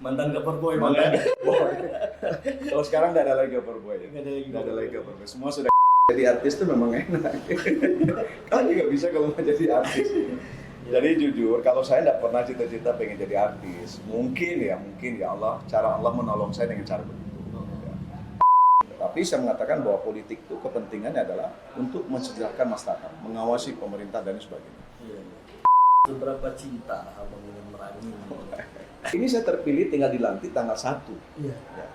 Mantan cover boy, mantan Bang, ya? boy. Kalau sekarang nggak ada lagi cover boy. Nggak Ada lagi cover boy. Semua sudah jadi artis tuh memang enak. Kan juga bisa kalau mau jadi artis. Jadi jujur, kalau saya nggak pernah cita-cita pengen jadi artis. Mungkin ya Allah, cara Allah menolong saya dengan cara begitu. Ya. Tapi saya mengatakan bahwa politik itu kepentingannya adalah untuk mensejahterakan masyarakat, mengawasi pemerintah dan sebagainya. Iya. Seberapa cinta abang ingin merangi? Ini saya terpilih tinggal dilantik tanggal 1. Iya. Ya.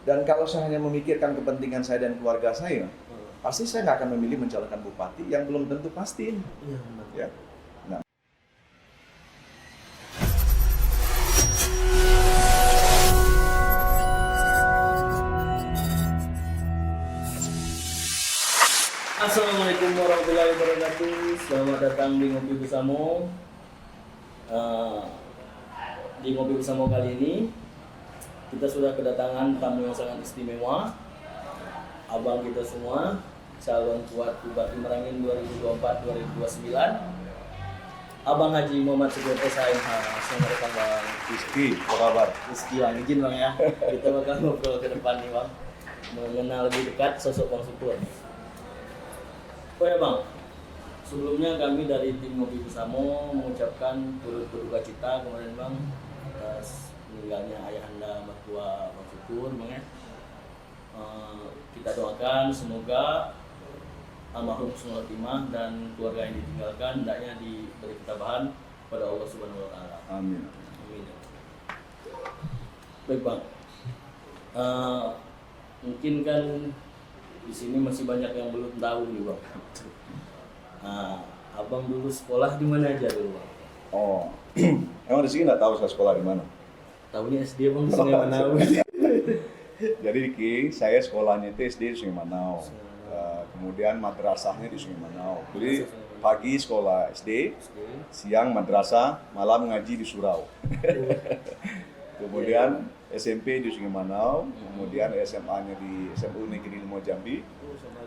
Dan kalau saya hanya memikirkan kepentingan saya dan keluarga saya, pasti saya nggak akan memilih mencalonkan bupati yang belum tentu pasti. Iya, benar. Ya. Nah. Assalamualaikum warahmatullahi wabarakatuh. Selamat datang di Ngopi Bersamo. Di Ngopi Bersamo kali ini kita sudah kedatangan tamu yang sangat istimewa, abang kita semua, calon kuat Bupati Merangin 2024-2029, Abang Haji Muhammad Sugioto SHMH. Selamat datang, Bang. Rizky, apa kabar? Rizky, Bang, izin Bang ya, kita bakal ngobrol ke depan nih, Bang, mengenal lebih dekat sosok Bang Syukur. Oh ya, Bang, sebelumnya kami dari tim Ngopi Bersamo mengucapkan turut berduka cita kemarin, Bang, atas meninggalnya ayahanda mertua Bang Syukur, Bang ya. Kita doakan semoga almarhum husnul khotimah dan keluarga yang ditinggalkan hendaknya diberi ketabahan pada Allah Subhanahu wa taala. Amin. Amin. Baik, Bang. Mungkin kan di sini masih banyak yang belum tahu nih, Bang. Abang dulu sekolah di mana aja dulu, Bang? Oh, emang di sini nggak tahu saya sekolah di mana? Tahunya SD, Bang, di Sungai Manau. Jadi Ki, saya sekolahnya itu SD di Sungai Manau. Kemudian madrasahnya di Sungai Manau. Jadi pagi sekolah SD, siang madrasah, malam ngaji di Surau. Kemudian SMP di Sungai Manau, kemudian SMA-nya di SMU Negeri 5 Jambi.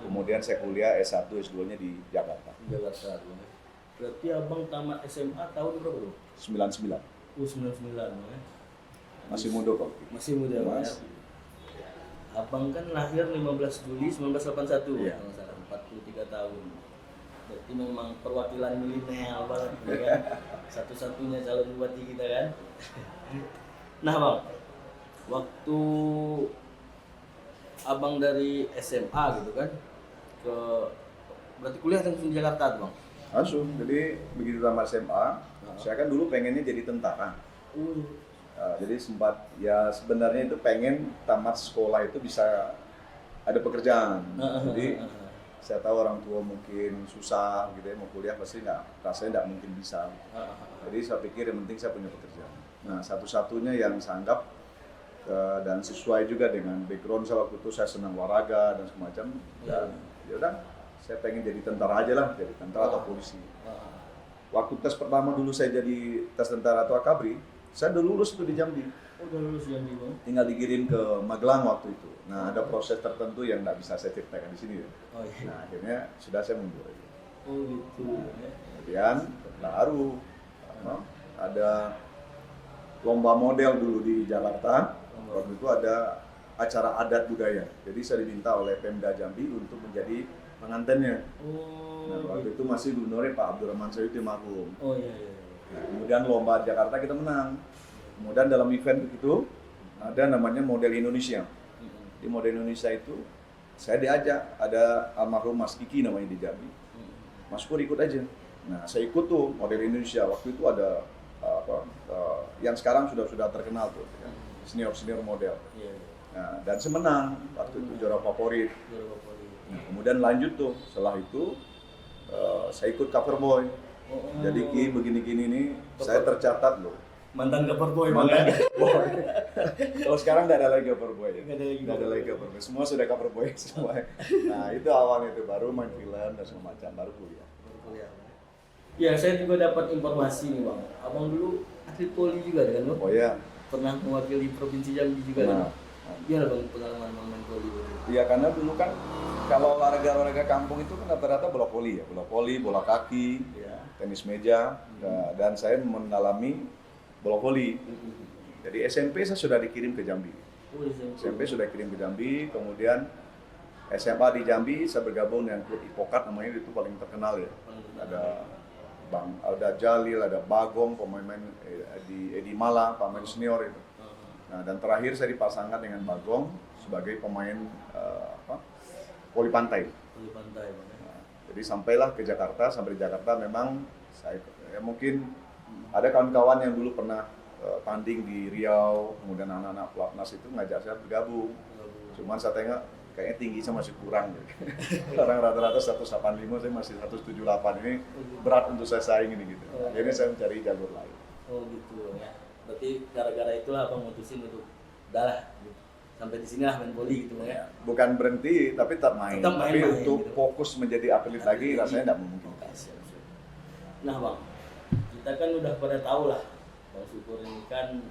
Kemudian saya kuliah S1, S2-nya di Jakarta. Jakarta. Berarti abang tamat SMA tahun berapa, Bro? 99. 99, Bang ya. Masih muda kok. Masih muda, Bang ya. Abang kan lahir 15 Juli 1981, Iya. kalau salah, 43 tahun. Berarti memang perwakilan milenial banget, ya kan? Satu-satunya calon bupati kita kan. Nah, Bang, waktu abang dari SMA gitu kan, berarti kuliah langsung di Jakarta tuh, Bang? Langsung, jadi begitu tamat SMA, saya kan dulu pengennya jadi tentara. Jadi sempat, ya sebenarnya itu pengen tamat sekolah itu bisa ada pekerjaan. Jadi saya tahu orang tua mungkin susah gitu ya, mau kuliah pasti rasanya nggak mungkin bisa. Jadi saya pikir yang penting saya punya pekerjaan. Nah, satu-satunya yang saya anggap dan sesuai juga dengan background saya waktu itu, saya senang olahraga dan semacam. Dan ya udah, saya pengen jadi tentara aja lah, jadi tentara atau polisi. Waktu tes pertama dulu saya jadi tes tentara atau akabri, saya udah lulus tuh di Jambi. Udah lulus Jambi, Bang. Tinggal dikirim ke Magelang waktu itu. Nah, ada proses tertentu yang nggak bisa saya ceritakan di sini ya. Oh iya. Nah, akhirnya sudah saya mundur aja. Oh gitu. Kemudian baru ada lomba model dulu di Jakarta. Waktu itu ada acara adat budaya. Jadi saya diminta oleh Pemda Jambi untuk menjadi pengantennya. Nah, waktu itu masih gubernurnya Pak Abdurrahman Sayuti marhum. Oh iya. Nah, kemudian lomba Jakarta kita menang. Kemudian dalam event itu ada namanya Model Indonesia. Di Model Indonesia itu saya diajak, ada almarhum Mas Kiki namanya di Jambi. Mas Pur ikut aja. Nah, saya ikut tuh Model Indonesia. Waktu itu ada yang sekarang sudah terkenal tuh, ya, senior model. Nah, dan saya menang waktu itu, juara favorit. Nah, kemudian lanjut tuh, setelah itu saya ikut cover boy. Jadi Ki begini-gini nih, saya tercatat loh. Mantan cover boy, Mantan Bang. boy. Kalau sekarang nggak ada lagi cover boy. Nggak ada lagi cover boy. Semua sudah cover boy semua. Nah, itu awalnya itu, baru main film dan semacam, baru kuliah. Ya, saya juga dapat informasi nih, Bang. Abang dulu atlet poli juga kan, Bang? Oh ya. Pernah mewakili provinsi Jambi juga kan? Nah. Gimana, Bang, pengalaman Bang main poli? Iya, karena dulu kan kalau olahraga kampung itu kan rata-rata bola voli ya, bola kaki, Ya. tenis meja, dan saya mengalami bola voli. Jadi SMP saya sudah dikirim ke Jambi. SMP sudah kirim ke Jambi, kemudian SMA di Jambi saya bergabung dengan klub Ipokat, namanya itu paling terkenal ya. Ada Jalil, ada Bagong, pemain di Edi Mala, pemain senior itu. Nah, dan terakhir saya dipasangkan dengan Bagong sebagai pemain voli pantai. Nah, jadi sampailah ke Jakarta, sampai di Jakarta memang saya mungkin ada kawan-kawan yang dulu pernah tanding di Riau, kemudian anak-anak pelatnas itu ngajak saya bergabung. Cuman saya tengok kayaknya tinggi saya masih kurang gitu. Orang rata-rata 185, saya masih 178, ini berat untuk saya saing ini gitu. Akhirnya saya mencari jalur lain. Oh gitu ya. Berarti gara-gara itulah Abang mutusin untuk udah gitu. Sampai di sini lah main voli gitu ya. Bukan berhenti tapi tetap main. Tapi untuk gitu. Fokus menjadi atlet lagi rasanya tidak memungkinkan. Nah Bang, kita kan udah pada tahu lah Bang Syukur ini kan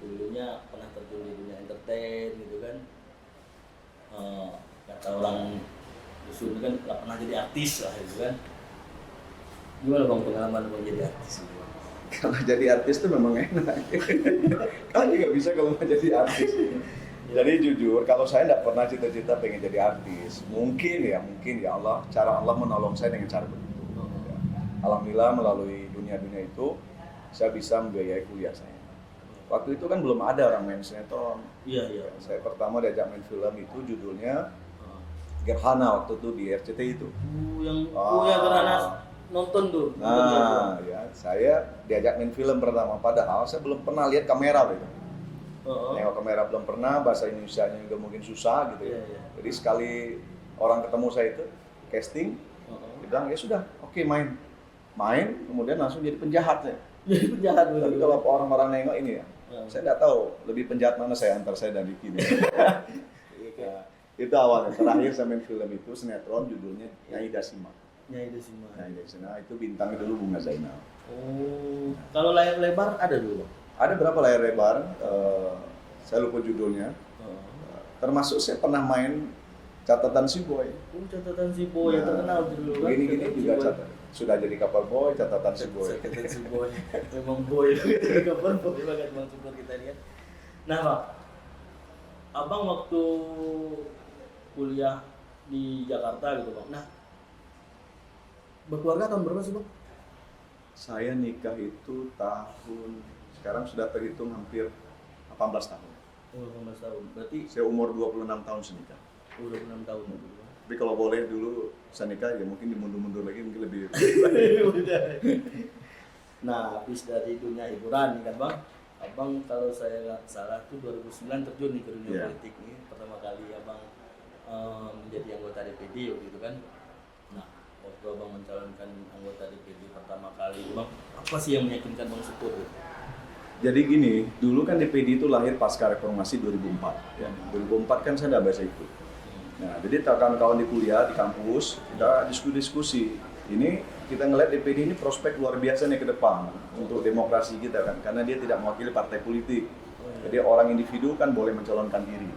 dulunya pernah terjun di dunia entertain gitu kan. Kata orang dusun kan nggak pernah jadi artis lah gitu kan. Gimana Bang pengalaman Bang jadi artis? Kalau jadi artis itu memang enak. Kan juga bisa kalau mau jadi artis. Jadi jujur, kalau saya tidak pernah cita-cita pengen jadi artis. Mungkin ya Allah, cara Allah menolong saya dengan cara begitu. Ya. Alhamdulillah melalui dunia-dunia itu, saya bisa membiayai kuliah saya. Waktu itu kan belum ada orang main sinetron. Iya. Saya pertama diajak main film itu judulnya Gerhana, waktu itu di RCTI itu. Yang Gerhana nonton tuh. Nah, ya, saya diajak main film pertama. Padahal saya belum pernah lihat kamera gitu. Nengok kamera belum pernah, bahasa Indonesianya juga mungkin susah gitu ya. Jadi sekali orang ketemu saya itu casting, dia bilang ya sudah, oke main, kemudian langsung jadi penjahat ya. Jadi penjahat. Tapi kalau orang-orang nengok ini ya, saya nggak tahu lebih penjahat mana saya antar saya dan Diki. Nah, itu awalnya. Terakhir saya main film itu sinetron judulnya Nyai Dasima. Nah, itu bintangnya dulu Bunga Zainal. Oh, kalau layar lebar ada dulu? Ada berapa layar lebar? Saya lupa judulnya. Termasuk saya pernah main Catatan Si Boy. Catatan Si Boy yang terkenal dulu kan. Gini juga catatan. Sudah jadi Couple Boy, Catatan Si Boy. Catatan Si Boy. Memang boy jadi Couple Boy banget Bang Syukur kita lihat. Nah Bang, Abang waktu kuliah di Jakarta gitu Bang. Nah, berkeluarga tahun berapa sih Bang? Saya nikah itu sekarang sudah terhitung hampir 18 tahun. Oh, 18 tahun. Berarti saya umur 26 tahun senikah. 26 tahun. Tapi kalau boleh dulu saya nikah ya mungkin dimundur-mundur lagi mungkin lebih. Nah, habis dari dunia hiburan nih kan Bang. Abang kalau saya nggak salah tuh 2009 terjun nih ke dunia politik nih. Pertama kali Abang menjadi anggota DPD gitu kan. Nah, waktu Abang mencalonkan anggota DPD pertama kali, Bang, apa sih yang meyakinkan Bang Syukur? Jadi gini, dulu kan DPD itu lahir pasca reformasi 2004. Ya. 2004 kan saya nggak biasa ikut. Nah, jadi kawan-kawan di kuliah, di kampus, kita diskusi. Ini kita ngeliat DPD ini prospek luar biasa nih ke depan untuk demokrasi kita kan, karena dia tidak mewakili partai politik. Jadi orang individu kan boleh mencalonkan diri.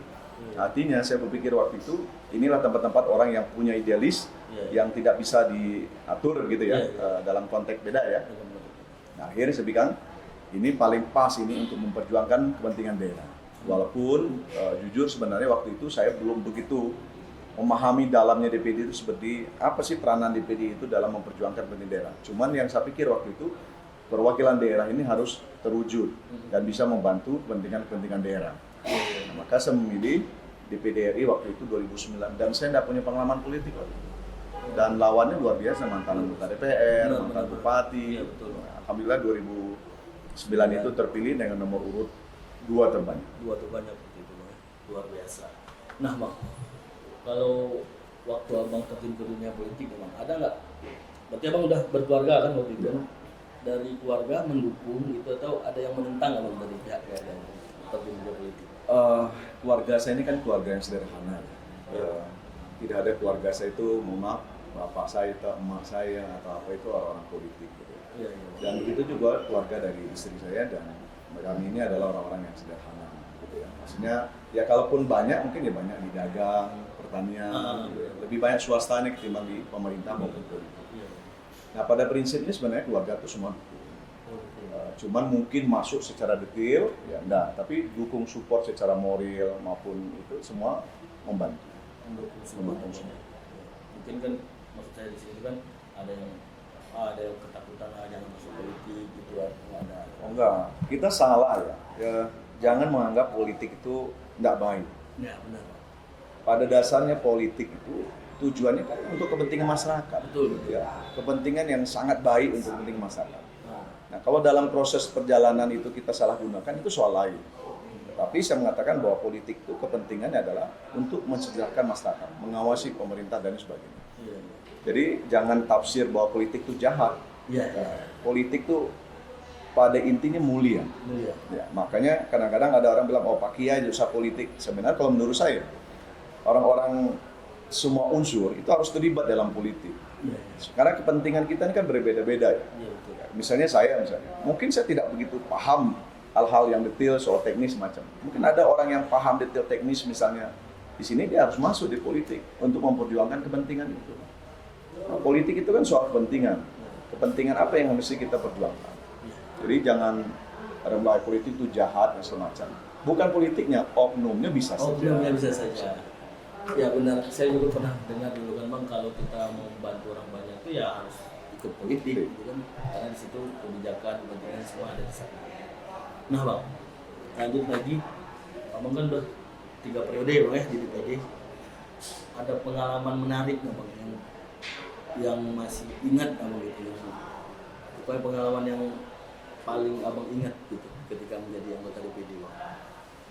Artinya saya berpikir waktu itu, inilah tempat-tempat orang yang punya idealis, yang tidak bisa diatur gitu ya, dalam konteks beda ya. Nah, akhirnya saya bilang, ini paling pas ini untuk memperjuangkan kepentingan daerah. Walaupun jujur sebenarnya waktu itu saya belum begitu memahami dalamnya DPD itu seperti apa sih peranan DPD itu dalam memperjuangkan kepentingan daerah. Cuman yang saya pikir waktu itu perwakilan daerah ini harus terwujud dan bisa membantu kepentingan daerah. Nah, maka saya memilih DPD RI waktu itu 2009 dan saya tidak punya pengalaman politik waktu itu. Dan lawannya luar biasa, mantan anggota DPR, mantan bupati. Alhamdulillah 2009 itu terpilih dengan nomor urut 2 terbanyak. 2 terbanyak itu, luar biasa. Nah Bang, kalau waktu Abang terjun ke dunia politik, Bang, ada nggak? Berarti Abang udah berkeluarga kan waktu itu? Dari keluarga mendukung gitu atau ada yang menentang Abang dari pihak keluarga terjun ke dunia politik? Keluarga saya ini kan keluarga yang sederhana. Tidak ada keluarga saya itu, mohon maaf, bapak saya atau emak saya atau apa itu orang-orang politik gitu. Dan begitu juga keluarga dari istri saya dan kami ini adalah orang-orang yang sederhana gitu ya. Maksudnya ya kalaupun banyak mungkin ya banyak di dagang, pertanian, gitu ya. Lebih banyak swastanya ketimbang di pemerintah maupun politik. Nah pada prinsipnya sebenarnya keluarga itu semua Cuman mungkin masuk secara detail, ya enggak. Tapi dukung support secara moral maupun itu semua membantu. mendukung semua. Mungkin kan maksud saya di sini kan ada yang ketakutan jangan masuk politik gitu kan, ada. Oh enggak, kita salah ya. Jangan menganggap politik itu enggak baik. Ya benar. Pada dasarnya politik itu tujuannya kan untuk kepentingan masyarakat. Betul. Ya, kepentingan yang sangat baik untuk kepentingan masyarakat. Nah, Nah, kalau dalam proses perjalanan itu kita salah gunakan itu soal lain. Tapi saya mengatakan bahwa politik itu kepentingannya adalah untuk mensejahterakan masyarakat, mengawasi pemerintah dan sebagainya. iya. Jadi jangan tafsir bahwa politik itu jahat. Iya. Iya. Politik itu pada intinya mulia. Mulia. Ya, makanya kadang-kadang ada orang bilang, oh Pak Kiai dosa politik. Sebenarnya kalau menurut saya, orang-orang semua unsur itu harus terlibat dalam politik. Iya. Karena kepentingan kita ini kan berbeda-beda ya. Iya betul. Misalnya saya, mungkin saya tidak begitu paham hal-hal yang detail soal teknis macam. Mungkin ada orang yang paham detail teknis misalnya. Di sini dia harus masuk di politik untuk memperjuangkan kepentingan itu. Nah, politik itu kan soal kepentingan. Kepentingan apa yang mesti kita perjuangkan. Jadi jangan ada mulai politik itu jahat dan semacam. Bukan politiknya, oknumnya bisa saja. Oknumnya bisa saja. Ya benar, saya juga pernah dengar dulu kan Bang, kalau kita mau membantu orang banyak itu ya harus ikut politik gitu kan. Karena di situ kebijakan, kepentingan semua ada di sana. Nah Bang, lanjut lagi. Abang kan udah 3 periode ya Bang ya di DPD. Ada pengalaman menarik nggak Bang yang masih ingat Abang gitu ya? Pokoknya pengalaman yang paling Abang ingat gitu ketika menjadi anggota DPD Bang.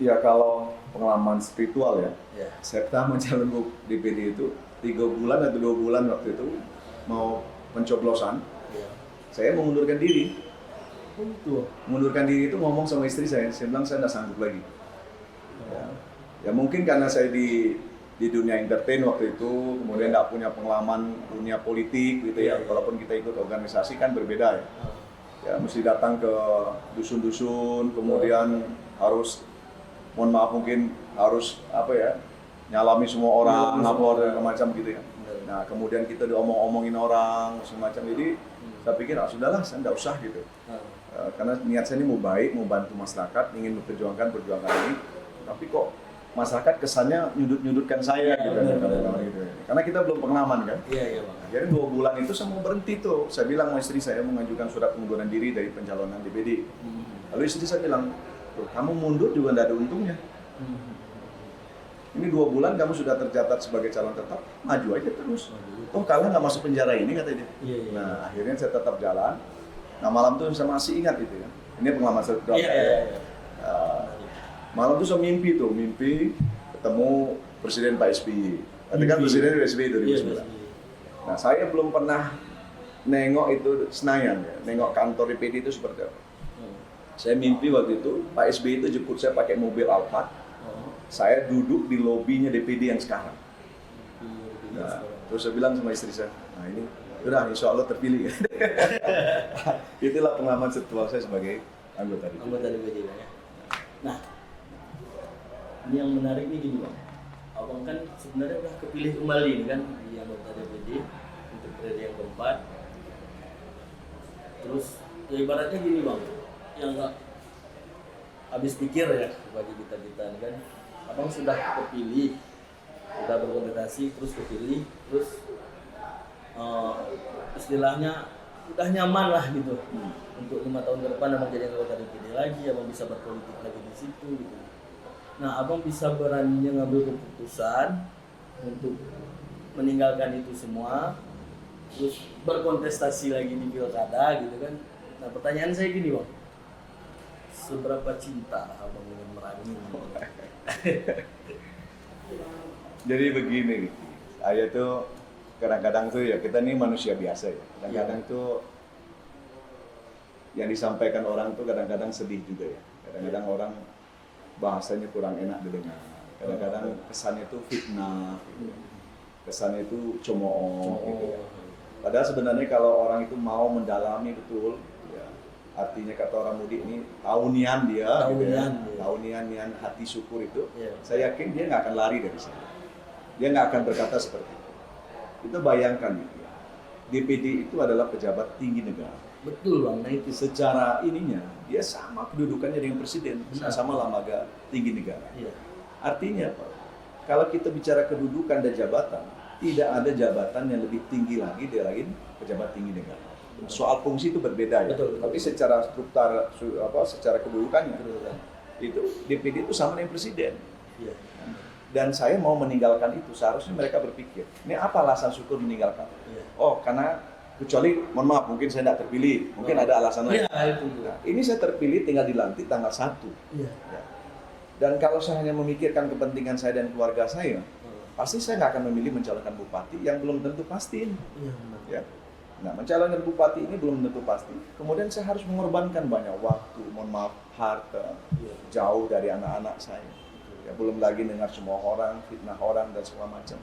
Ya kalau pengalaman spiritual ya, Ya. saya pertama calon DPD itu 3 bulan atau 2 bulan waktu itu mau pencoblosan, Ya. saya mengundurkan diri. Betul. Mengundurkan diri itu ngomong sama istri saya bilang saya tidak sanggup lagi. Ya mungkin karena saya di dunia entertain waktu itu, kemudian tidak punya pengalaman dunia politik gitu ya. Walaupun kita ikut organisasi kan berbeda ya. Ya mesti datang ke dusun-dusun, kemudian harus, mohon maaf mungkin harus apa ya, nyalami semua orang, lapor dan macam gitu ya. Nah kemudian kita diomong-omongin orang semacam, jadi saya pikir sudahlah saya tidak usah gitu. Karena niat saya ini mau baik, mau bantu masyarakat, ingin memperjuangkan ini, tapi kok masyarakat kesannya nyudut-nyudutkan saya gitu, gitu. Karena kita belum pengalaman kan. Iya Bang. Jadi 2 bulan itu saya mau berhenti tuh. Saya bilang sama istri saya mengajukan surat pengunduran diri dari pencalonan DPD. Lalu istri saya bilang, "Loh, kamu mundur juga tidak ada untungnya. Ini 2 bulan kamu sudah tercatat sebagai calon tetap, maju aja terus. Oh kalah nggak masuk penjara ini," kata dia. Iya. Nah akhirnya saya tetap jalan. Nah malam itu saya masih ingat itu ya. Ini pengalaman saya. Iya. Malam itu saya mimpi ketemu Presiden Pak SBY. Nanti kan Presiden SBY 2009. Nah saya belum pernah nengok itu Senayan ya, nengok kantor DPD itu seperti apa. Saya mimpi waktu itu Pak SBY itu jemput saya pakai mobil Alphard. Saya duduk di lobinya DPD yang sekarang. Nah, terus saya bilang sama istri saya, nah ini udah insya Allah terpilih. Itulah pengalaman virtual saya sebagai anggota DPD ya. Nah, ini yang menarik nih gini Bang. Abang kan sebenarnya udah kepilih kembali nih kan di anggota DPD untuk periode yang keempat. Terus ya ibaratnya gini Bang, yang nggak habis pikir ya bagi kita nih kan. Abang sudah kepilih, sudah berkontestasi, terus kepilih, terus istilahnya udah nyaman lah gitu. Untuk 5 tahun ke depan abang jadi anggota DPD lagi, abang bisa berpolitik lagi di situ gitu. Nah abang bisa beraninya ngambil keputusan untuk meninggalkan itu semua, terus berkontestasi lagi di pilkada gitu kan. Nah pertanyaan saya gini Bang, seberapa cinta abang dengan Merangin? Jadi begini, saya tuh kadang-kadang tuh ya kita nih manusia biasa ya. Kadang-kadang tuh yang disampaikan orang tuh kadang-kadang sedih juga ya. Kadang-kadang orang bahasanya kurang enak didengar. Kadang-kadang kesannya tuh fitnah, kesannya itu cemooh gitu ya. Padahal sebenarnya kalau orang itu mau mendalami betul, ya, artinya kata orang mudik ini taunian dia, gitu ya. Taunian hati syukur itu, saya yakin dia nggak akan lari dari sana. Dia nggak akan berkata seperti itu. Kita bayangkan gitu ya. DPD itu adalah pejabat tinggi negara. Betul bang, nah itu. Secara ininya, dia sama kedudukannya dengan presiden, sama lembaga tinggi negara. Iya. Artinya apa? Kalau kita bicara kedudukan dan jabatan, tidak ada jabatan yang lebih tinggi lagi dari pejabat tinggi negara. Soal fungsi itu berbeda ya, Betul. tapi secara struktur, secara kedudukannya, itu DPD itu sama dengan presiden. Iya. Dan saya mau meninggalkan itu, seharusnya mereka berpikir, ini apa alasan syukur meninggalkan? Iya. Oh, karena kecuali, mohon maaf, mungkin saya tidak terpilih, mungkin ada alasan lain. Iya, itu. Nah, ini saya terpilih tinggal dilantik tanggal 1. Iya. Ya. Dan kalau saya hanya memikirkan kepentingan saya dan keluarga saya, pasti saya nggak akan memilih mencalonkan bupati yang belum tentu pasti. Iya, benar. Ya. Nah, mencalonkan bupati ini belum tentu pasti. Kemudian saya harus mengorbankan banyak waktu, mohon maaf, harta, Iya. jauh dari anak-anak saya. Ya, belum lagi dengar semua orang, fitnah orang dan segala macam.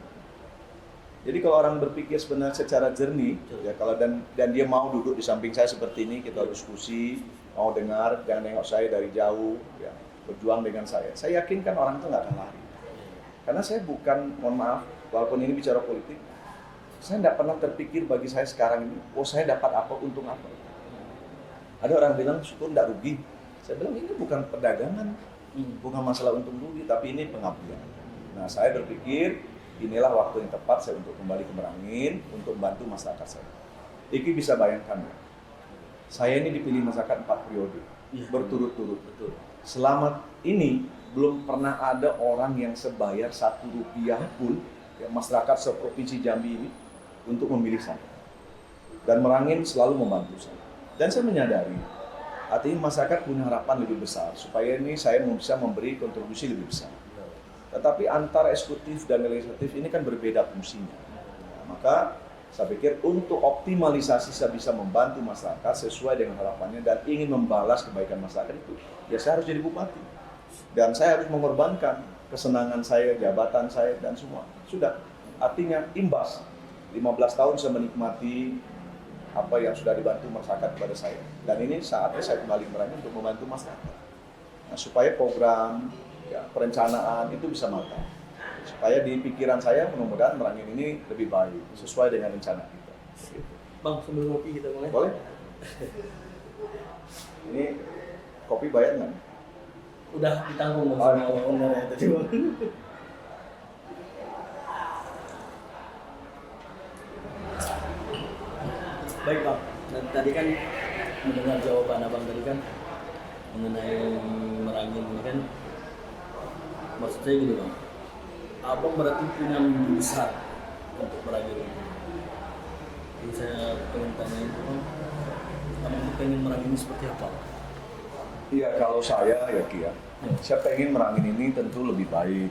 Jadi kalau orang berpikir sebenarnya secara jernih, ya kalau dan dia mau duduk di samping saya seperti ini, kita diskusi, mau dengar, jangan nengok saya dari jauh, ya, berjuang dengan saya. Saya yakinkan orang itu nggak akan lari. Karena saya bukan, mohon maaf, walaupun ini bicara politik, saya tidak pernah terpikir bagi saya sekarang ini, oh saya dapat apa, untung apa. Ada orang bilang syukur tidak rugi. Saya bilang ini bukan perdagangan, bukan masalah untung rugi, tapi ini pengabdian. Nah, saya berpikir inilah waktu yang tepat saya untuk kembali ke Merangin untuk membantu masyarakat saya. Iki bisa bayangkan, saya ini dipilih masyarakat 4 periode, berturut-turut. Betul. Selama ini belum pernah ada orang yang sebayar 1 rupiah pun, ya, masyarakat seprovinsi Jambi ini untuk memilih saya. Dan Merangin selalu membantu saya. Dan saya menyadari, artinya masyarakat punya harapan lebih besar supaya ini saya bisa memberi kontribusi lebih besar. Tetapi antara eksekutif dan legislatif ini kan berbeda fungsinya. Nah, maka saya pikir untuk optimalisasi saya bisa membantu masyarakat sesuai dengan harapannya dan ingin membalas kebaikan masyarakat itu, ya saya harus jadi bupati. Dan saya harus mengorbankan kesenangan saya, jabatan saya, dan semua. Sudah, artinya imbas. 15 tahun saya menikmati apa yang sudah dibantu masyarakat kepada saya. Dan ini saatnya saya kembali ke Merangin untuk membantu masyarakat. Nah, supaya program, ya, perencanaan itu bisa matang. Supaya di pikiran saya mudah-mudahan Merangin ini lebih baik sesuai dengan rencana kita. Gitu. Bang, sebelum kopi kita mulai. Boleh? Ini kopi bayar nggak? Udah ditanggung Oh, sama ownernya tadi bang. Baik bang, dan tadi kan mendengar jawaban abang tadi kan mengenai Merangin ini kan, maksud saya gini bang, abang berarti punya mimpi besar untuk Merangin ini. Jadi saya pengen tanya itu bang, abang tuh pengen Merangin ini seperti apa? Iya, kalau saya ya Ki ya, saya pengen Merangin ini tentu lebih baik.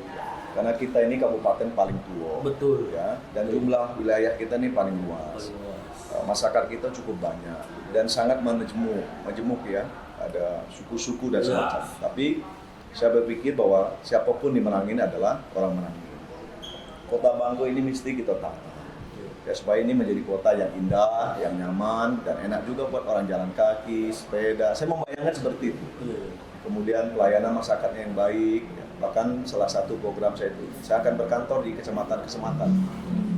Karena kita ini kabupaten paling tua. Betul. Ya, dan jumlah wilayah kita ini paling luas. Masyarakat kita cukup banyak dan sangat majemuk ya. Ada suku-suku dan semacam. Tapi saya berpikir bahwa siapapun di Merangin adalah orang Merangin. Kota Bangko ini mesti kita tata. Ya, supaya ini menjadi kota yang indah, yang nyaman, dan enak juga buat orang jalan kaki, sepeda. Saya membayangkan seperti itu. Kemudian pelayanan masyarakatnya yang baik. Ya. Bahkan salah satu program saya itu, saya akan berkantor di kecamatan-kecamatan.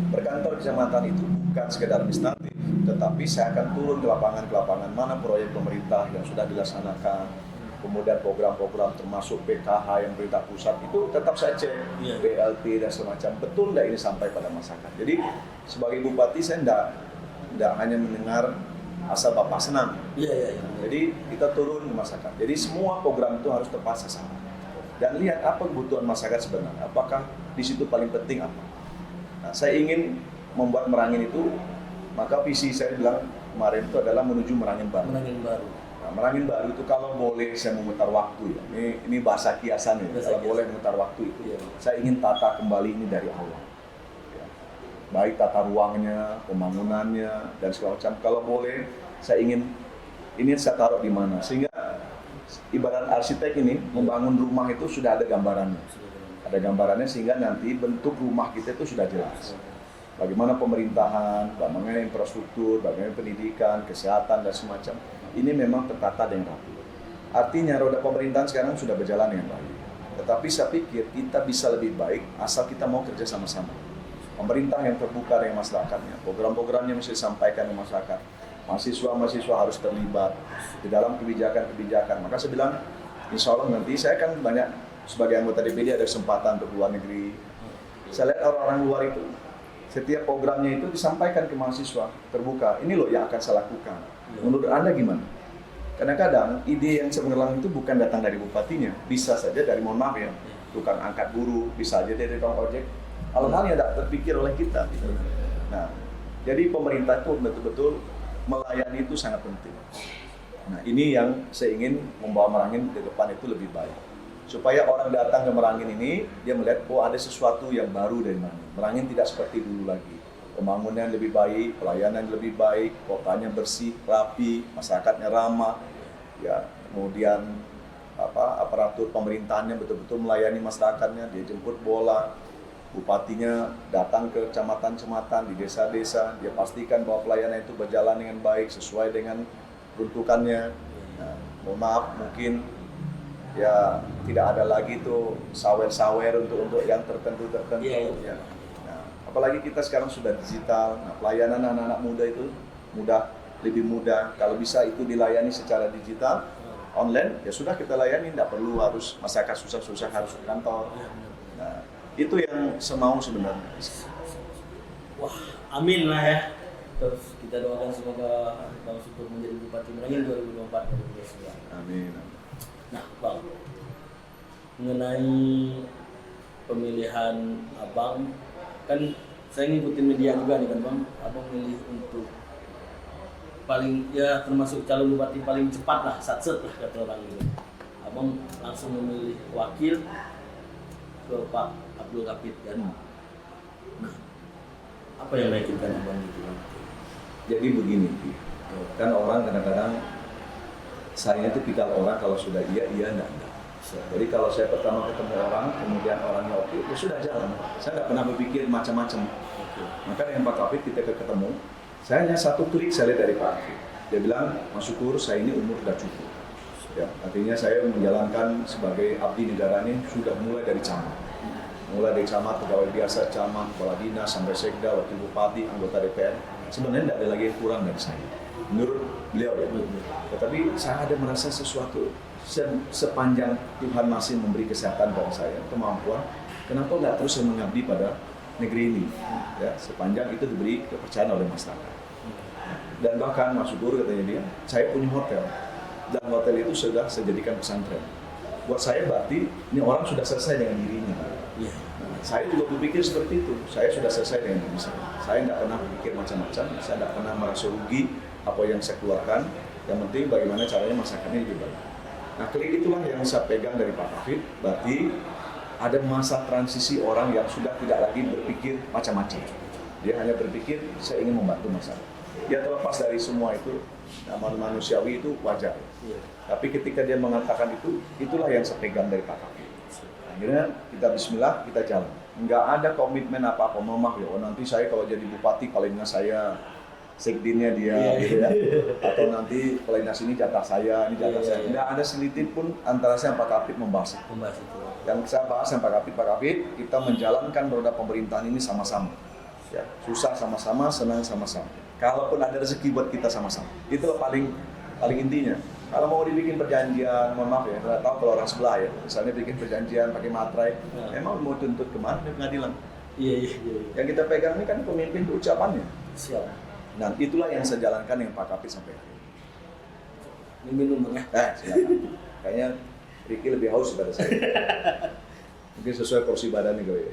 Berkantor kecamatan itu bukan sekedar administratif, tetapi saya akan turun ke lapangan mana proyek pemerintah yang sudah dilaksanakan. Kemudian program-program termasuk PKH yang pemerintah pusat itu tetap saya cek, BLT dan semacam, betul tidak ini sampai pada masyarakat. Jadi sebagai bupati saya tidak hanya mendengar asal Bapak senang. Jadi kita turun ke masyarakat. Jadi semua program itu harus tepat sasaran. Dan lihat apa kebutuhan masyarakat sebenarnya. Apakah di situ paling penting apa? Nah, saya ingin membuat Merangin itu, maka visi saya bilang kemarin itu adalah menuju Merangin baru. Merangin baru. Nah, Merangin baru itu kalau boleh saya memutar waktu ya. Ini bahasa kiasan ya. Kalau boleh memutar waktu itu, saya ingin tata kembali ini dari awal. Ya. Baik tata ruangnya, pembangunannya dan segala macam. Kalau boleh, saya ingin ini saya taruh di mana sehingga ibarat arsitek ini membangun rumah itu sudah ada gambarannya. Ada gambarannya sehingga nanti bentuk rumah kita itu sudah jelas. Bagaimana pemerintahan, bagaimana infrastruktur, bagaimana pendidikan, kesehatan dan semacam. Ini memang tertata dengan rapi. Artinya roda pemerintahan sekarang sudah berjalan dengan baik. Tetapi saya pikir kita bisa lebih baik asal kita mau kerja sama-sama. Pemerintah yang terbuka dengan masyarakatnya, program-programnya mesti disampaikan ke masyarakat. mahasiswa-mahasiswa harus terlibat di dalam kebijakan-kebijakan. Maka saya bilang, insya Allah nanti saya kan banyak sebagai anggota DPD ada kesempatan untuk luar negeri. Saya lihat orang-orang luar itu, setiap programnya itu disampaikan ke mahasiswa terbuka. Ini loh yang akan saya lakukan. Menurut Anda gimana? Kadang-kadang ide yang cemerlang itu bukan datang dari bupatinya, bisa saja dari, mohon maaf ya, tukang angkat guru, bisa aja dari tukang ojek. Hal-hal yang tidak terpikir oleh kita. Gitu. Nah, jadi pemerintah itu betul-betul melayani itu sangat penting. Nah, ini yang saya ingin membawa Merangin ke depan itu lebih baik. Supaya orang datang ke Merangin ini, dia melihat, oh ada sesuatu yang baru dari Merangin. Merangin tidak seperti dulu lagi. Pembangunan lebih baik, pelayanan lebih baik, kotanya bersih, rapi, masyarakatnya ramah. Ya, kemudian aparatur pemerintahannya betul-betul melayani masyarakatnya, dia jemput bola. Bupatinya datang ke kecamatan-kecamatan, di desa-desa, dia pastikan bahwa pelayanan itu berjalan dengan baik, sesuai dengan peruntukannya. Nah, mohon maaf, mungkin ya tidak ada lagi tuh sawer-sawer untuk yang tertentu. Ya. Nah, apalagi kita sekarang sudah digital, nah, pelayanan anak-anak muda itu lebih mudah. Kalau bisa itu dilayani secara digital, online, ya sudah kita layani, tidak perlu harus masyarakat susah-susah harus ke kantor. Nah, itu yang semau sebenarnya. Wah, amin lah ya. Terus kita doakan semoga Bang Syukur menjadi Bupati Merangin 2024-2029. Amin. Nah, Bang, mengenai pemilihan Abang, kan saya ngikutin media juga nih kan Bang, Abang milih untuk paling ya termasuk calon bupati paling cepat lah, satset lah kata orang gitu. Abang langsung memilih wakil ke Pak Abdul Kapit kan. Nah, apa yang meyakinkan Abang gitu? Jadi begini, kan orang kadang-kadang saya itu tipikal orang kalau sudah iya, enggak. Jadi kalau saya pertama ketemu orang, kemudian orangnya oke, ya sudah jalan. Saya nggak pernah berpikir macam-macam. Maka dengan Pak Kapit kita ketemu, saya hanya satu klik saya lihat dari Pak Kapit. Dia bilang, Mas Syukur, saya ini umur sudah cukup. Ya, artinya saya menjalankan sebagai abdi negara ini sudah mulai dari camat. Mulai dari camat, pegawai biasa, camat, kepala dinas, sampai sekda, wakil bupati, anggota DPR. Sebenarnya tidak ada lagi yang kurang dari saya. Menurut beliau ya. Tetapi saya ada merasa sesuatu sepanjang Tuhan masih memberi kesehatan pada saya, kemampuan, kenapa nggak terus saya mengabdi pada negeri ini? Ya, sepanjang itu diberi kepercayaan oleh masyarakat. Dan bahkan Mas Syukur katanya dia, saya punya hotel. Dan hotel itu sudah saya jadikan pesantren. Buat saya berarti ini orang sudah selesai dengan dirinya. Saya juga berpikir seperti itu. Saya sudah selesai dengan diri saya. Saya nggak pernah berpikir macam-macam. Saya nggak pernah merasa rugi apa yang saya keluarkan. Yang penting bagaimana caranya masyarakatnya lebih baik. Nah, klik itulah yang saya pegang dari Pak Kapit. Berarti ada masa transisi orang yang sudah tidak lagi berpikir macam-macam. Dia hanya berpikir saya ingin membantu masyarakat. Dia terlepas dari semua itu. Amal manusiawi itu wajar. Tapi ketika dia mengatakan itu, itulah yang saya pegang dari Pak Kapit. Akhirnya kita bismillah, kita jalan. Nggak ada komitmen apa-apa, mamah ya, nanti saya kalau jadi bupati palingnya saya, sekdinnya dia, gitu ya. Atau nanti palingnya sini jatah saya, ini jatah saya. Nggak ada selitit pun antara saya dan Pak Kapit membahas itu. Yang saya bahas dengan Pak Kapit, kita menjalankan roda pemerintahan ini sama-sama. Ya, susah sama-sama, senang sama-sama. Kalaupun ada rezeki buat kita sama-sama. Itu paling intinya. Kalau mau dibikin perjanjian, mohon maaf ya, nggak tahu kalau orang sebelah ya, misalnya bikin perjanjian pakai materai, emang mau tuntut kemana di pengadilan? Iya. Yang kita pegang ini kan pemimpin itu ucapannya. Siap. Dan itulah yang saya jalankan dengan Pak Kapit sampai hari ini. Minum ya? Silakan. Kayaknya Ricky lebih haus daripada saya. Mungkin sesuai porsi badannya gue.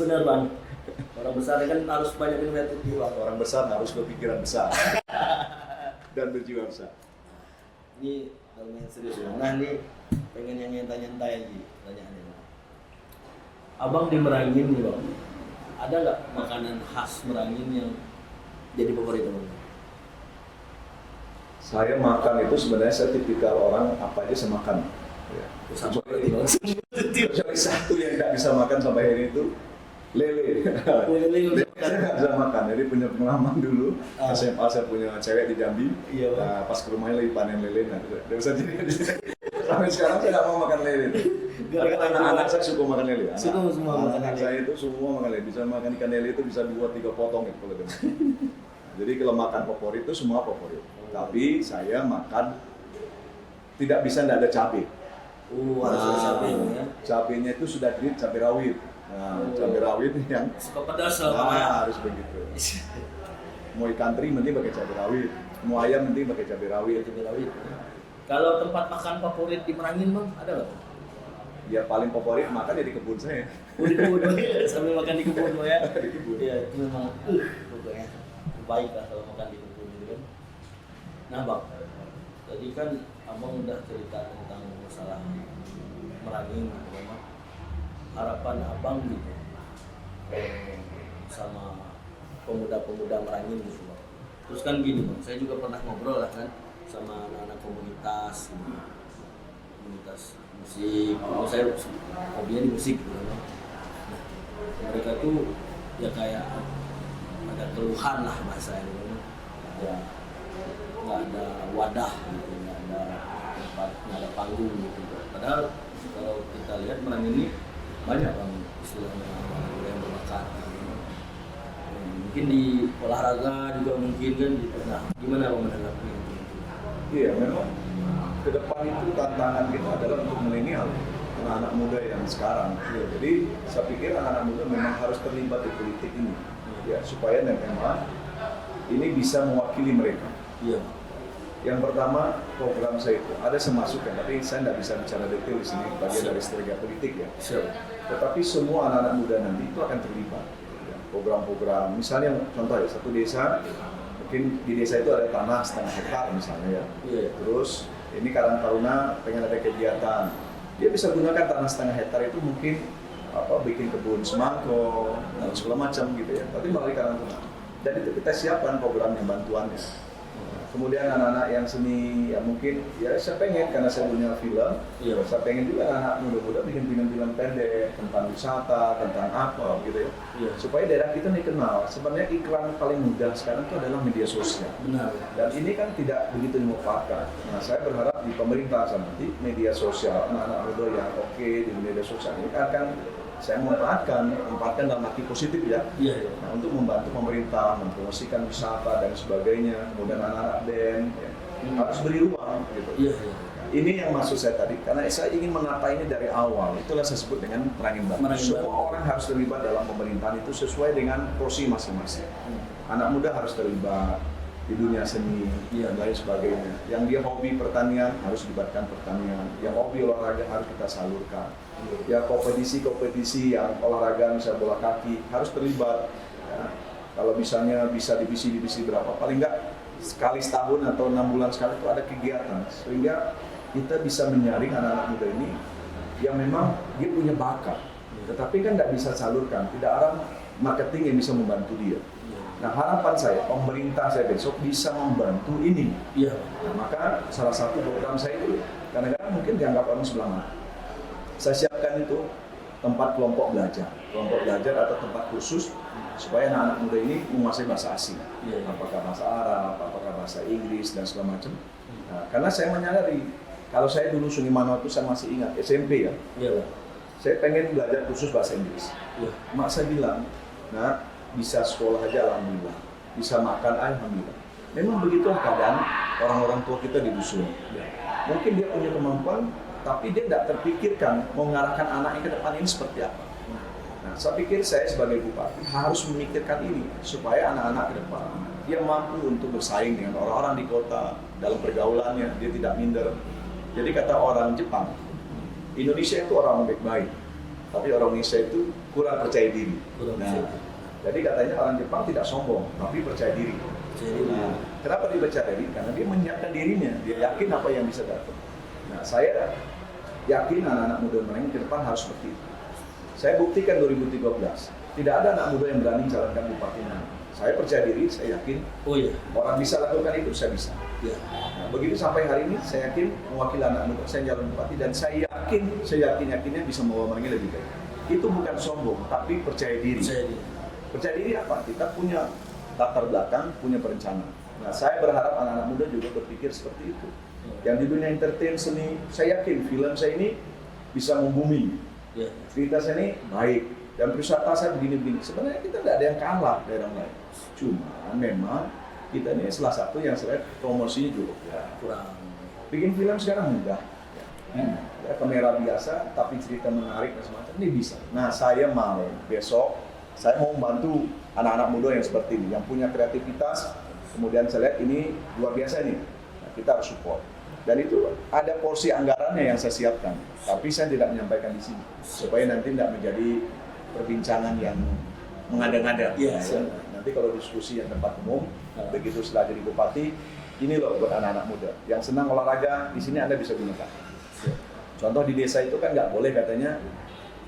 Benar Bang. Orang besar kan harus banyak minum air putih Bang. Orang besar harus berpikiran besar. Dan berjiwa besar. Ini dalam yang serius ya. Nah ini pengen yang nyantai-nyantai aja pertanyaannya. Abang di Merangin nih Bang, ada nggak makanan khas Merangin yang jadi favorit Abang? Saya makan itu sebenarnya saya tipikal orang apa aja saya makan. Ya. Kecuali satu yang nggak bisa makan sampai hari itu, lele. Lele saya nggak bisa makan. Jadi punya pengalaman dulu SMA saya punya cewek di Jambi. Iya. Nah, pas ke rumahnya lagi panen lele, nah dia bisa jadi. Sampai sekarang saya nggak mau makan lele. Anak-anak saya suka makan lele. Anak saya itu semua makan lele. Bisa makan ikan lele itu bisa 2-3 potong gitu kalau dia. Jadi kalau makan favorit itu semua favorit. Tapi saya makan tidak bisa tidak ada cabai. Harus ada cabai ya. Cabainya itu sudah di cabai rawit. Nah, cabai rawit yang Suka pedas sama ya. harus begitu. Mau ikan teri mending pakai cabai rawit. Mau ayam mending pakai cabai rawit. Cabai rawit. Kalau tempat makan favorit di Merangin bang, ada nggak? Ya paling favorit makan ya di kebun saya. Di kebun sambil makan di kebun Bang, ya. Di kebun. Iya itu memang pokoknya baik lah kalau makan di kebun gitu kan. Nah bang, tadi kan abang udah cerita tentang masalah Merangin gitu kan. Harapan abang gitu sama pemuda-pemuda Merangin gitu bang. Terus kan gini bang, saya juga pernah ngobrol lah kan sama anak-anak komunitas gitu. Komunitas musik, saya hobinya di musik gitu kan. Nah, mereka tuh ya kayak ada keluhan lah bahasanya gitu. Ya nggak ada wadah gitu, nggak ada tempat, nggak ada panggung gitu. Padahal kalau kita lihat Merangin ini banyak kan istilahnya yang berbakat gitu. Mungkin di olahraga juga mungkin kan gitu. Nah gimana bang menanggapi itu? Iya, memang ke depan itu tantangan kita adalah untuk milenial, anak-anak muda yang sekarang. Ya, jadi saya pikir anak-anak muda memang harus terlibat di politik ini, ya supaya memang ini bisa mewakili mereka. Iya. Yang pertama program saya itu ada semasukan, tapi saya tidak bisa bicara detail di sini bagian dari strategi politik ya. Sure. Tetapi semua anak-anak muda nanti itu akan terlibat. Ya, program-program, misalnya contoh ya satu desa. Mungkin di desa itu ada tanah setengah hektar misalnya ya. Iya. Terus ini Karang Taruna pengen ada kegiatan, dia bisa gunakan tanah setengah hektar itu mungkin bikin kebun semangko dan segala macam gitu ya. Tapi melalui Karang Taruna. Dan itu kita siapkan programnya, bantuannya. Kemudian anak-anak yang seni ya mungkin ya saya pengen karena saya punya film, Iya. saya pengen juga anak muda-muda bikin film-film pendek tentang wisata, tentang apa gitu ya. Iya. Supaya daerah kita dikenal. Sebenarnya iklan paling mudah sekarang itu adalah media sosial. Benar. Dan ini kan tidak begitu dimanfaatkan. Nah, saya berharap di pemerintah nanti media sosial anak-anak muda yang oke di media sosial ini akan saya manfaatkan dalam arti positif ya. Iya. Iya. Nah, untuk membantu pemerintah mempromosikan wisata dan sebagainya, kemudian anak-anak band ya, harus beri ruang gitu. Iya. Iya. Ini yang maksud saya tadi, karena saya ingin menata ini dari awal. Itulah saya sebut dengan Merangin Baru. Merangin Semua Baru. orang harus terlibat dalam pemerintahan itu sesuai dengan porsi masing-masing. Anak muda harus terlibat di dunia seni dan lain sebagainya. Yang dia hobi pertanian harus dilibatkan pertanian. Yang hobi olahraga harus kita salurkan. Ya kompetisi yang olahraga misalnya bola kaki harus terlibat. Ya. Kalau misalnya bisa divisi berapa, paling enggak sekali setahun atau 6 bulan sekali itu ada kegiatan sehingga kita bisa menyaring anak-anak muda ini yang memang dia punya bakat, tetapi kan tidak bisa salurkan, tidak ada marketing yang bisa membantu dia. Nah harapan saya, pemerintah saya besok bisa membantu ini. Iya. Nah, maka salah satu program saya itu, kadang-kadang mungkin dianggap orang sebelah mata. Saya siapkan itu tempat kelompok belajar atau tempat khusus supaya anak-anak muda ini menguasai bahasa asing. Iya. Apakah bahasa Arab, apakah bahasa Inggris dan segala macam. Nah, karena saya menyadari, kalau saya dulu Sungai Mano itu saya masih ingat SMP ya. Iya. Saya pengen belajar khusus bahasa Inggris. Iya. Mak saya bilang, nah bisa sekolah aja alhamdulillah, bisa makan alhamdulillah. Memang begitulah keadaan orang-orang tua kita di dusun. Iya. Mungkin dia punya kemampuan, tapi dia tidak terpikirkan mengarahkan anaknya ke depan ini seperti apa. Nah, saya pikir saya sebagai bupati harus memikirkan ini supaya anak-anak ke depan dia mampu untuk bersaing dengan orang-orang di kota dalam pergaulannya, dia tidak minder. Jadi kata orang Jepang, Indonesia itu orang baik-baik, tapi orang Indonesia itu kurang percaya diri. Nah, jadi katanya orang Jepang tidak sombong, tapi percaya diri. Nah, kenapa dia percaya diri? Karena dia menyiapkan dirinya, dia yakin apa yang bisa datang. Nah, saya yakin anak-anak muda Merangin ke depan harus seperti itu. Saya buktikan 2013, tidak ada anak muda yang berani mencalonkan bupati Merangin. Saya percaya diri, saya yakin orang bisa lakukan itu, saya bisa. Iya. Nah, begitu sampai hari ini, saya yakin mewakili anak muda, saya calon bupati dan saya yakinnya bisa membawa Merangin lebih baik. Itu bukan sombong, tapi percaya diri. Percaya diri apa? Kita punya latar belakang, punya perencanaan. Nah, saya berharap anak-anak muda juga berpikir seperti itu. Yang di dunia entertain seni, saya yakin film saya ini bisa membumi. Cerita saya ini baik dan wisata saya begini-begini. Sebenarnya kita tidak ada yang kalah dari orang lain. Cuma memang kita ini salah satu yang saya lihat promosinya juga kurang. bikin film sekarang mudah. Ya, kamera biasa tapi cerita menarik dan semacam ini bisa. Nah, saya mau besok saya mau membantu anak-anak muda yang seperti ini, yang punya kreativitas. Kemudian saya lihat ini luar biasa nih. Nah, kita harus support. Dan itu ada porsi anggarannya yang saya siapkan. Tapi saya tidak menyampaikan di sini supaya nanti tidak menjadi perbincangan yang mengada-ngada. Yes. Nanti kalau diskusi yang tempat umum, begitu setelah jadi bupati, ini loh buat anak-anak muda yang senang olahraga, di sini Anda bisa gunakan. Contoh di desa itu kan nggak boleh katanya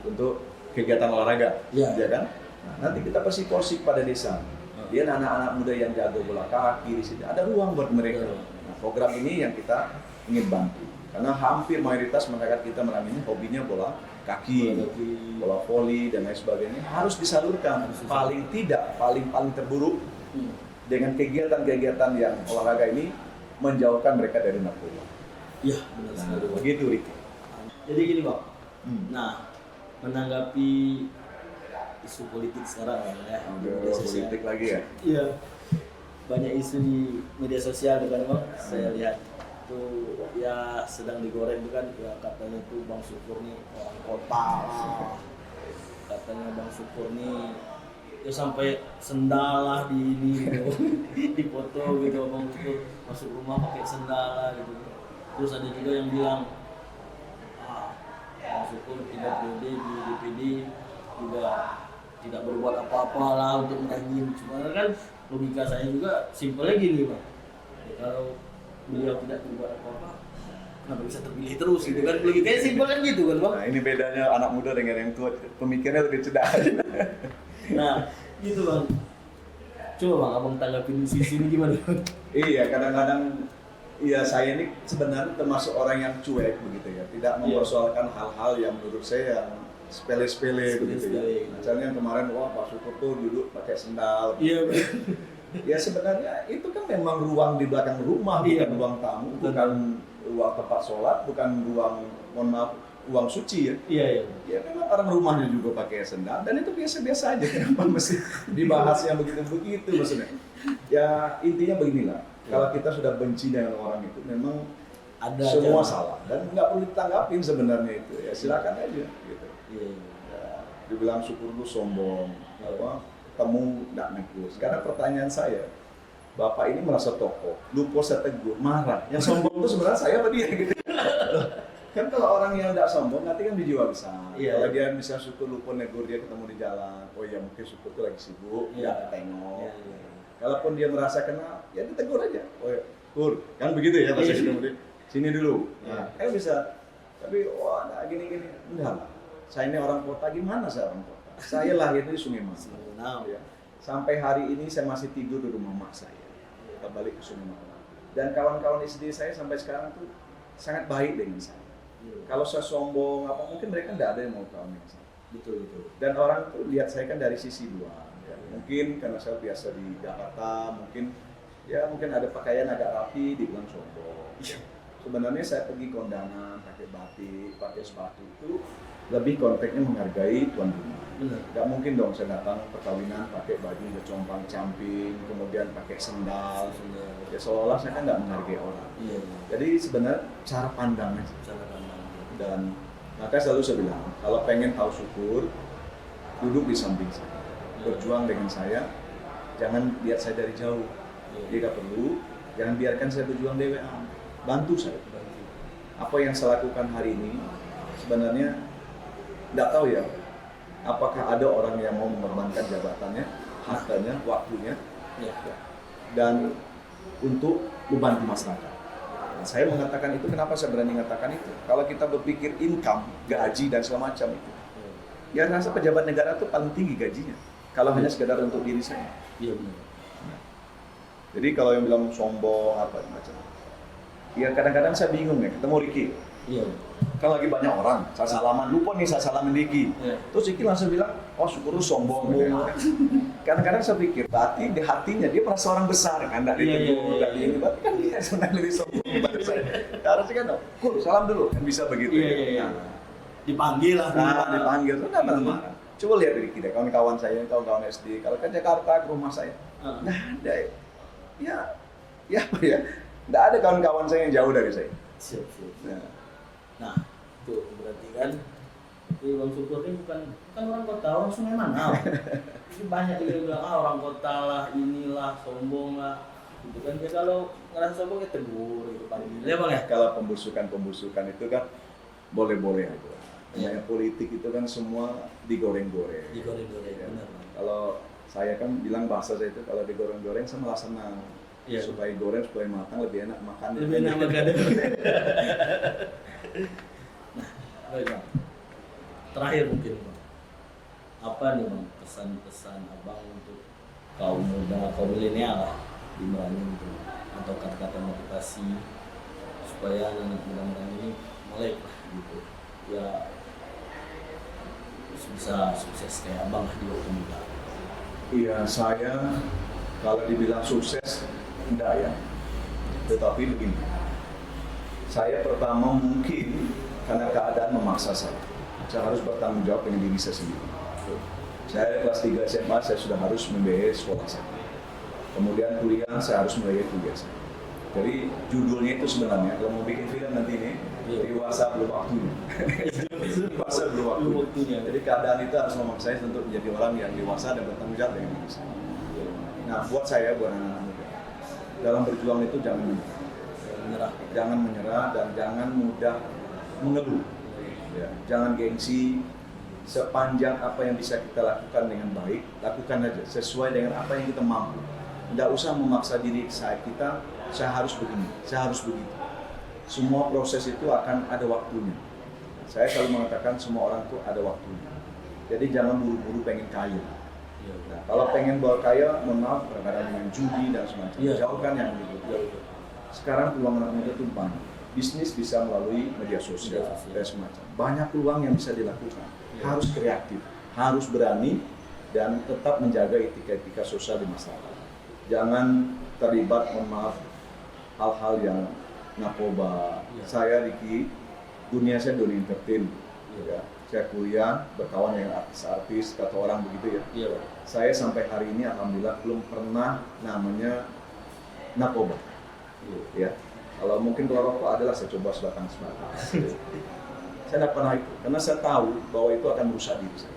untuk kegiatan olahraga, ya kan? Nah, nanti kita kasih porsi pada desa. Dia anak-anak muda yang jago bola kaki di sini ada ruang buat mereka. Nah, program ini yang kita ingin bantu karena hampir mayoritas masyarakat kita malam ini hobinya bola kaki, bola voli dan lain sebagainya harus disalurkan. Paling tidak, paling terburuk dengan kegiatan-kegiatan yang olahraga ini menjauhkan mereka dari narkoba. Iya, benar sekali. Begitu, Ricky. Jadi gini Bang, nah menanggapi isu politik sekarang ya, di media sosial. Politik lagi ya? Iya, banyak isu di media sosial kan Bang, saya lihat itu ya sedang digoreng itu kan, ya katanya tuh Bang Syukur nih orang kota lah, katanya Bang Syukur nih ya sampai sendal lah di ini gitu, di foto gitu Bang Syukur masuk rumah pakai sendal lah gitu. Terus ada juga yang bilang Bang Syukur 3 periode di DPD juga tidak berbuat apa-apa lah untuk menyanyi. Cuma kan logika saya juga simpelnya gini Bang, ya, kalau beliau tidak berbuat apa-apa kenapa bisa terpilih terus gitu kan, logikanya simpel kan gitu kan Bang. Nah ini bedanya anak muda dengan yang tua, pemikirannya lebih cerdas. Nah gitu Bang, coba Bang abang tanggapin sisi ini gimana Bang? Iya, kadang-kadang ya saya ini sebenarnya termasuk orang yang cuek begitu ya, tidak mempersoalkan hal-hal yang menurut saya yang sepele-sepele begitu ya. Misalnya kemarin Pak Syukur tuh duduk pakai sendal. Iya. Ya sebenarnya itu kan memang ruang di belakang rumah, bukan ruang tamu, bukan ruang tempat sholat, bukan ruang, mohon maaf, ruang suci ya. Iya. Ya memang orang rumahnya juga pakai sendal dan itu biasa-biasa aja. Kenapa mesti dibahas yang begitu-begitu maksudnya? Ya intinya beginilah. Kalau kita sudah benci dengan orang itu, memang ada semua salah dan nggak perlu ditanggapin sebenarnya itu. Ya silakan aja gitu. Iya. Ya, dibilang Syukur lu sombong, apa? Kamu nggak negur. Sekarang pertanyaan saya, Bapak ini merasa tokoh, lupa saya tegur, marah. Yang sombong itu sebenarnya saya apa dia gitu. Kan kalau orang yang nggak sombong nanti kan dijual besar. Kalau dia misalnya Syukur lupa negur, dia ketemu di jalan, oh ya mungkin Syukur tuh lagi sibuk, nggak ketengok. Kalaupun dia merasa kenal, ya ditegur aja. Oh ya, Kur, kan begitu ya bahasa Indonesia. Sini dulu. Nah, kan bisa. Tapi wah, nah, gini-gini, enggak lah. Saya ini orang kota, gimana saya orang kota? Saya lahir di Sungai Mas. Ya. Sampai hari ini saya masih tidur di rumah mak saya. Kita balik ke Sungai Mas. Dan kawan-kawan SD saya sampai sekarang tuh sangat baik dengan saya. Kalau saya sombong apa, mungkin mereka enggak ada yang mau tahu dengan saya. Betul. Dan orang tuh lihat saya kan dari sisi luar. Ya, mungkin karena saya biasa di Jakarta, mungkin ada pakaian agak rapi, dibilang sombong. Sebenarnya saya pergi kondangan, pakai batik, pakai sepatu itu lebih konteksnya menghargai tuan rumah. Gak mungkin dong saya datang perkawinan pakai baju compang-camping, kemudian pakai sendal. Ya seolah-olah saya kan nggak menghargai orang. Jadi sebenarnya cara pandang aja. Dan maka selalu saya bilang, kalau pengen tahu Syukur, duduk di samping saya. Berjuang dengan saya, jangan lihat saya dari jauh. Jika perlu, jangan biarkan saya berjuang dewean. Bantu saya. Apa yang saya lakukan hari ini, sebenarnya tidak tahu ya, apakah ada orang yang mau mengorbankan jabatannya, hartanya, waktunya, dan untuk membantu masyarakat. Nah, saya mengatakan itu, kenapa saya berani mengatakan itu? Kalau kita berpikir income, gaji, dan segala macam itu, ya rasa pejabat negara itu paling tinggi gajinya. Kalau hanya sekedar untuk diri saya. Iya benar. Jadi kalau yang bilang sombong apa macam, ya kadang-kadang saya bingung ya ketemu Ricky. Iya. Kan lagi banyak orang, saya salaman, lupa nih saya salamin Ricky. Terus Ricky langsung bilang, oh Syukur lu sombong. Kadang-kadang saya pikir, berarti di hatinya dia merasa orang besar kan, nggak ditegur, nggak ini, berarti kan dia sebenarnya lebih sombong pada saya. Harusnya kan, Kur, salam dulu, kan bisa begitu. Iya. Dipanggil lah. Dipanggil, itu nggak marah-marah. Coba lihat Ricky deh, kawan-kawan saya, kawan-kawan SD, kalau ke Jakarta, ke rumah saya, nggak ada ya. ya apa ya, nggak ada kawan-kawan saya yang jauh dari saya. Siap. Nah, Nah, itu berarti kan Bang Syukur ini bukan orang kota, orang Sungai Manau. Itu banyak yang bilang orang kota lah, inilah sombong lah. Gitu kan dia kalau ngerasa sombong ya tegur gitu panggil. Ya Bang ya. kalau pembusukan itu kan boleh-boleh aja. Namanya politik itu kan semua digoreng-goreng. Digoreng-goreng, Ya. benar Bang. Kalau saya kan bilang bahasa saya itu kalau digoreng-goreng saya malah senang. Iya. Supaya goreng, supaya matang, lebih enak makan. Lebih enak makan. Nah, baik Bang. Terakhir mungkin Bang. Apa nih Bang pesan-pesan Abang untuk kaum muda, kaum milenial lah di Merangin itu, atau kata-kata motivasi supaya anak muda ini melek lah gitu ya, bisa sukses kayak Abang lah di waktu muda. Iya, saya kalau dibilang sukses, enggak ya. Tetapi begini, saya pertama mungkin karena keadaan memaksa saya harus bertanggung jawab dengan diri saya sendiri. Saya kelas 3 SMA, saya sudah harus membiayai sekolah saya. Kemudian kuliah, saya harus membiayai kuliah saya. Jadi judulnya itu sebenarnya, kalau mau bikin film nanti ini, dewasa belum waktunya. Dewasa belum waktunya. Jadi keadaan itu harus memaksa saya untuk menjadi orang yang dewasa dan bertanggung jawab dengan diri saya. Nah, buat saya, buat anak-anak muda, dalam berjuang itu jangan menyerah. Jangan menyerah dan jangan mudah mengeluh. Ya, jangan gengsi. Sepanjang apa yang bisa kita lakukan dengan baik, lakukan aja sesuai dengan apa yang kita mampu. Tidak usah memaksa diri saya harus begini, saya harus begitu. Semua proses itu akan ada waktunya. Saya selalu mengatakan semua orang itu ada waktunya. Jadi jangan buru-buru pengen kaya. Nah, kalau pengen bawa kaya, mohon maaf, kadang-kadang dengan judi dan semacamnya. Jauhkan yang begitu. Sekarang peluang anak muda itu banyak. Bisnis bisa melalui media sosial dan semacam. Banyak peluang yang bisa dilakukan. Harus kreatif, harus berani, dan tetap menjaga etika-etika sosial di masyarakat. Jangan terlibat, mohon maaf, hal-hal yang narkoba. Saya Riki, dunia saya dunia entertain. Ya. Saya kuliah, berkawan dengan artis-artis, kata orang begitu ya. Saya sampai hari ini alhamdulillah belum pernah namanya narkoba. Ya. Kalau mungkin kalau rokok adalah saya coba sebatang. Saya tidak pernah itu, karena saya tahu bahwa itu akan merusak diri saya.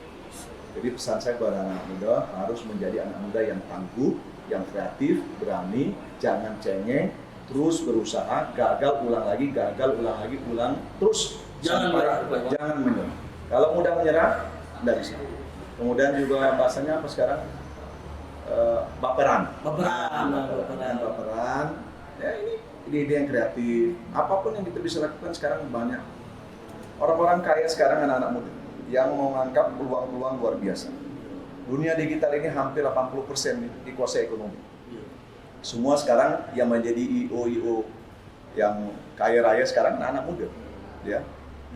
Jadi pesan saya kepada anak muda harus menjadi anak muda yang tangguh, yang kreatif, berani, jangan cengeng, terus berusaha, gagal ulang lagi, terus jangan menyerah. Kalau mudah menyerah, tidak bisa. Kemudian juga bahasanya apa sekarang? Baperan. Ya ini ide yang kreatif. Apapun yang kita bisa lakukan sekarang banyak. Orang-orang kaya sekarang anak-anak muda yang menganggap peluang-peluang luar biasa. Dunia digital ini hampir 80% dikuasai ekonomi. Semua sekarang yang menjadi IO yang kaya raya sekarang anak muda. Ya,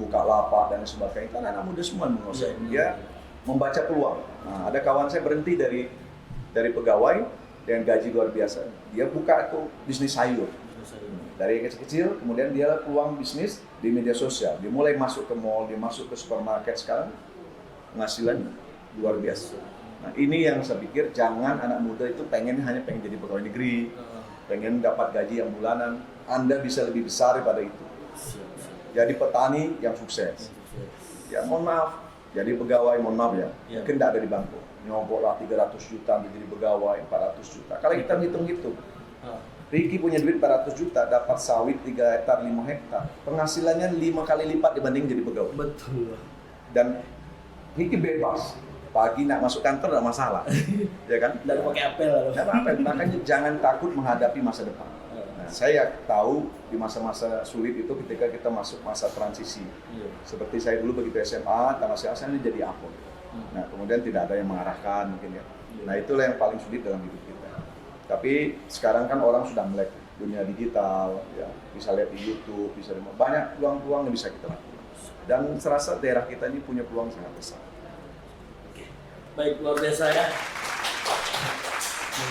Bukalapak dan sebagainya kan anak muda semua menguasai. Dia membaca peluang. Nah, ada kawan saya berhenti dari pegawai dengan gaji luar biasa. Dia buka tuh bisnis sayur. Dari kecil-kecil, kemudian dia peluang bisnis di media sosial. Dia mulai masuk ke mall, dia masuk ke supermarket, sekarang penghasilannya luar biasa. Nah ini yang saya pikir, jangan anak muda itu hanya pengen jadi pegawai negeri, pengen dapat gaji yang bulanan. Anda bisa lebih besar daripada itu. Jadi petani yang sukses. Ya mohon maaf, jadi pegawai mohon maaf ya, mungkin tidak ada di bangku. Nyogoklah 300 juta menjadi pegawai, 400 juta. Kalau kita hitung-hitung, Riki punya duit 400 juta, dapat sawit 3 hektar, 5 hektar. Penghasilannya 5 kali lipat dibanding jadi pegawai. Betul. Dan Riki bebas. Pagi nak masuk kantor tidak masalah. Ya kan? Tidak pakai apel. Makanya jangan takut menghadapi masa depan. Nah, saya tahu di masa-masa sulit itu ketika kita masuk masa transisi. Seperti saya dulu begitu SMA, tamat saya ini jadi apa? Nah, kemudian tidak ada yang mengarahkan mungkin ya. Nah, itulah yang paling sulit dalam hidup kita. Tapi sekarang kan orang sudah melek dunia digital, ya, bisa lihat di YouTube, bisa banyak peluang-peluang yang bisa kita lakukan. Dan serasa daerah kita ini punya peluang sangat besar. Baik, luar biasa ya.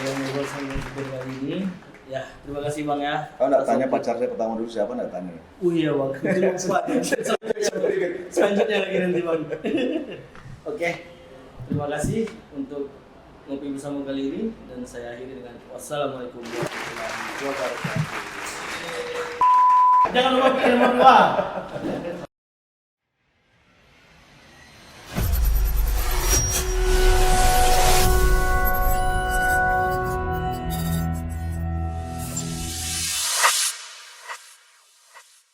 Ngobrol sama kali ini. Ya, terima kasih Bang ya. Kau nggak tanya pacar saya pertama dulu siapa, nggak tanya? Iya Bang, itu lupa. Selanjutnya lagi nanti Bang. Oke, terima kasih untuk ngopi bersama kali ini dan saya akhiri dengan wassalamualaikum warahmatullahi wabarakatuh. Jangan lupa bikin nomor 2.